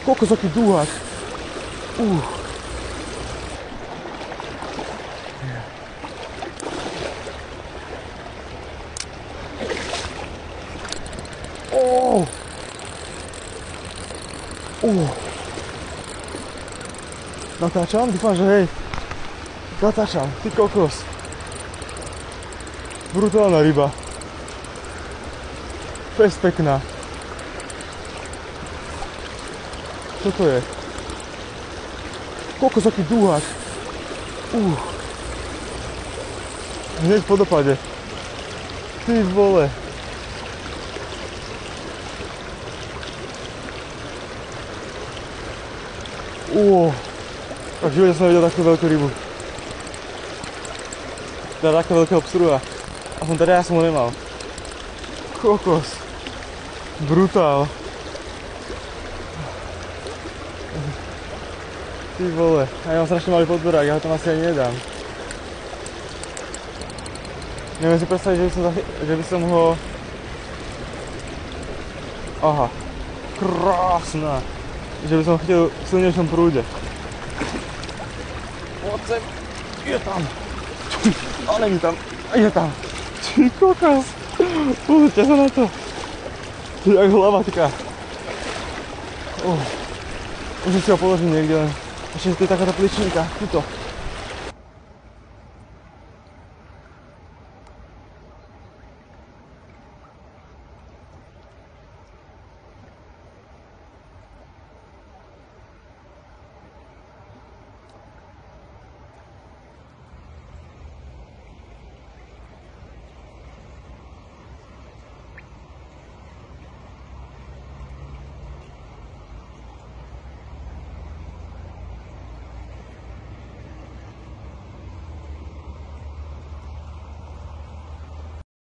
Kokos, aký dúhak. Natáčam? Dúfam, že hej. Natáčam, ty kokos. Brutálna ryba. Fest pekná. Čo to je? Kokos, aký dúhak. Hneď po dopade. Ty vole. Tak v živote som nevidel takú veľkú rybu. Teda takého veľkého pstruha. Aspoň teda ja som ho nemal. Kokos. Brutál. Ty vole. A ja mám strašne malý podberák, ja ho tam asi ani nedám. Neviem si predstaviť, že by som ho... Aha. Krásna. Že by som ho chytil v silnejšom prúde. Poď sem. Je tam. A není tam. Je tam. Ty kokos. Pozrite sa na to. Jak hlavatka. Už si ho položím niekde len. Ešte tu je takáto pličinka. Tuto.